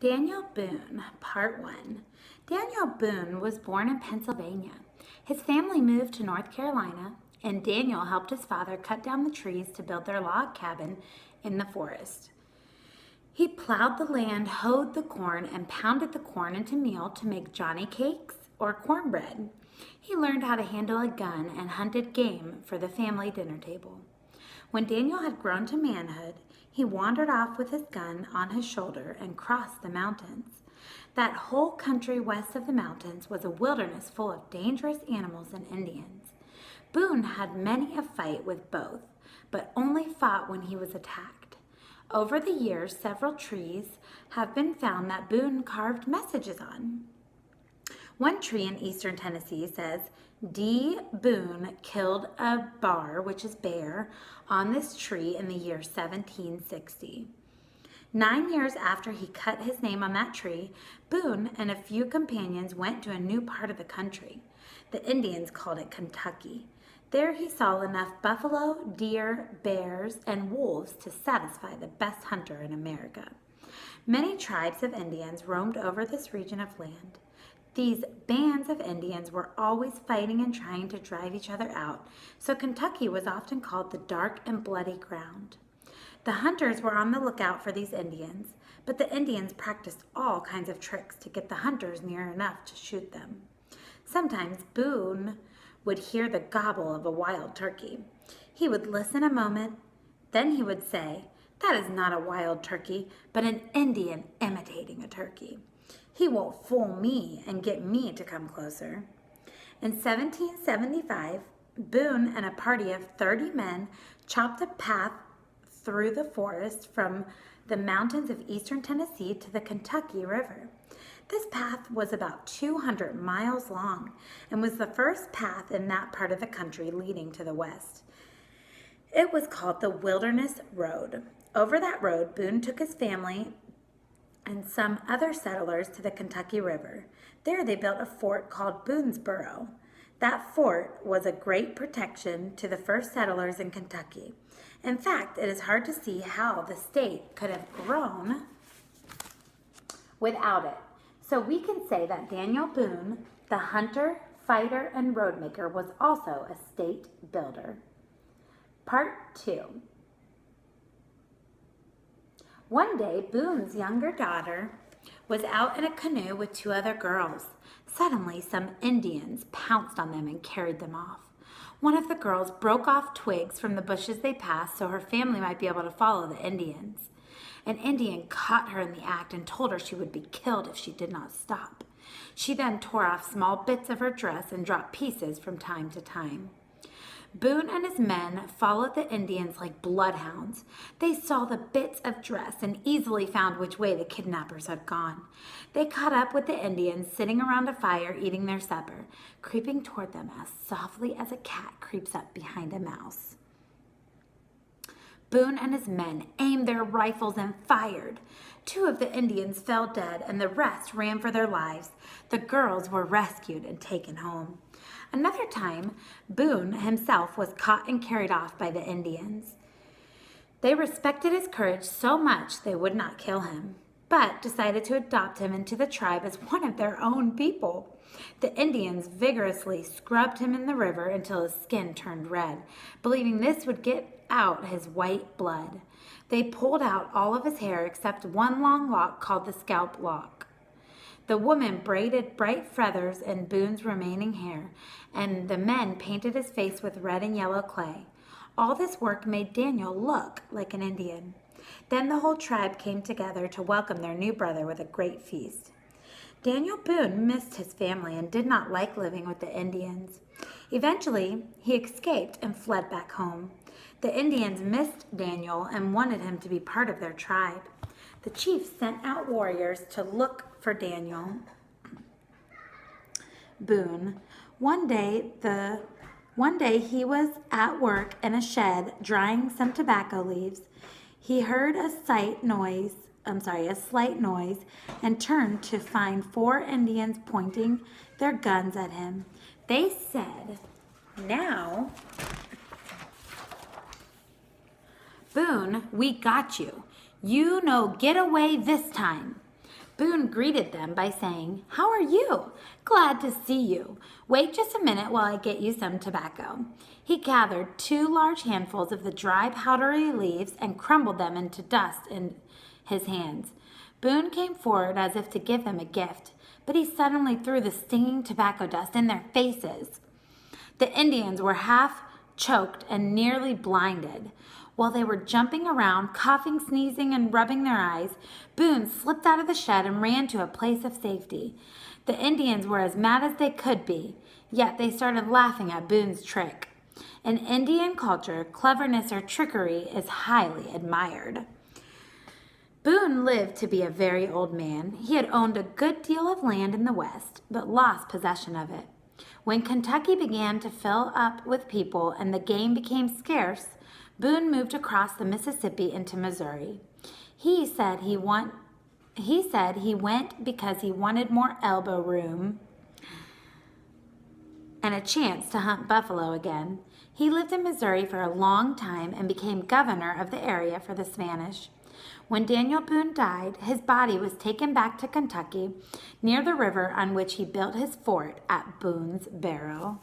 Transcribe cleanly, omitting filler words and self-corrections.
Daniel Boone, Part 1. Daniel Boone was born in Pennsylvania. His family moved to North Carolina, and Daniel helped his father cut down the trees to build their log cabin in the forest. He plowed the land, hoed the corn, and pounded the corn into meal to make Johnny cakes or cornbread. He learned how to handle a gun and hunted game for the family dinner table. When Daniel had grown to manhood, he wandered off with his gun on his shoulder and crossed the mountains. That whole country west of the mountains was a wilderness full of dangerous animals and Indians. Boone had many a fight with both, but only fought when he was attacked. Over the years, several trees have been found that Boone carved messages on. One tree in eastern Tennessee says, D. Boone killed a bar, which is bear, on this tree in the year 1760. 9 years after he cut his name on that tree, Boone and a few companions went to a new part of the country. The Indians called it Kentucky. There he saw enough buffalo, deer, bears, and wolves to satisfy the best hunter in America. Many tribes of Indians roamed over this region of land. These bands of Indians were always fighting and trying to drive each other out, so Kentucky was often called the Dark and Bloody Ground. The hunters were on the lookout for these Indians, but the Indians practiced all kinds of tricks to get the hunters near enough to shoot them. Sometimes Boone would hear the gobble of a wild turkey. He would listen a moment, then he would say, "That is not a wild turkey, but an Indian imitating a turkey. He won't fool me and get me to come closer." In 1775, Boone and a party of 30 men chopped a path through the forest from the mountains of eastern Tennessee to the Kentucky River. This path was about 200 miles long and was the first path in that part of the country leading to the west. It was called the Wilderness Road. Over that road, Boone took his family and some other settlers to the Kentucky River. There they built a fort called Boonesboro. That fort was a great protection to the first settlers in Kentucky. In fact, it is hard to see how the state could have grown without it. So we can say that Daniel Boone, the hunter, fighter, and roadmaker, was also a state builder. Part 2. One day, Boone's younger daughter was out in a canoe with 2 other girls. Suddenly, some Indians pounced on them and carried them off. One of the girls broke off twigs from the bushes they passed so her family might be able to follow the Indians. An Indian caught her in the act and told her she would be killed if she did not stop. She then tore off small bits of her dress and dropped pieces from time to time. Boone and his men followed the Indians like bloodhounds. They saw the bits of dress and easily found which way the kidnappers had gone. They caught up with the Indians sitting around a fire eating their supper, creeping toward them as softly as a cat creeps up behind a mouse. Boone and his men aimed their rifles and fired. 2 of the Indians fell dead and the rest ran for their lives. The girls were rescued and taken home. Another time, Boone himself was caught and carried off by the Indians. They respected his courage so much they would not kill him, but decided to adopt him into the tribe as one of their own people. The Indians vigorously scrubbed him in the river until his skin turned red, believing this would get out his white blood. They pulled out all of his hair except one long lock called the scalp lock. The woman braided bright feathers in Boone's remaining hair, and the men painted his face with red and yellow clay. All this work made Daniel look like an Indian. Then the whole tribe came together to welcome their new brother with a great feast. Daniel Boone missed his family and did not like living with the Indians. Eventually, he escaped and fled back home. The Indians missed Daniel and wanted him to be part of their tribe. The chief sent out warriors to look for Daniel Boone. One day he was at work in a shed drying some tobacco leaves. He heard a slight noise and turned to find 4 Indians pointing their guns at him. They said, "Now, Boone, we got you. You no get away this time." Boone greeted them by saying, "How are you? Glad to see you. Wait just a minute while I get you some tobacco." He gathered 2 large handfuls of the dry, powdery leaves and crumbled them into dust in his hands. Boone came forward as if to give them a gift, but he suddenly threw the stinging tobacco dust in their faces. The Indians were half choked and nearly blinded. While they were jumping around, coughing, sneezing, and rubbing their eyes, Boone slipped out of the shed and ran to a place of safety. The Indians were as mad as they could be, yet they started laughing at Boone's trick. In Indian culture, cleverness or trickery is highly admired. Boone lived to be a very old man. He had owned a good deal of land in the West, but lost possession of it. When Kentucky began to fill up with people and the game became scarce, Boone moved across the Mississippi into Missouri. He said he went because he wanted more elbow room and a chance to hunt buffalo again. He lived in Missouri for a long time and became governor of the area for the Spanish. When Daniel Boone died, his body was taken back to Kentucky near the river on which he built his fort at Boone's Barrow.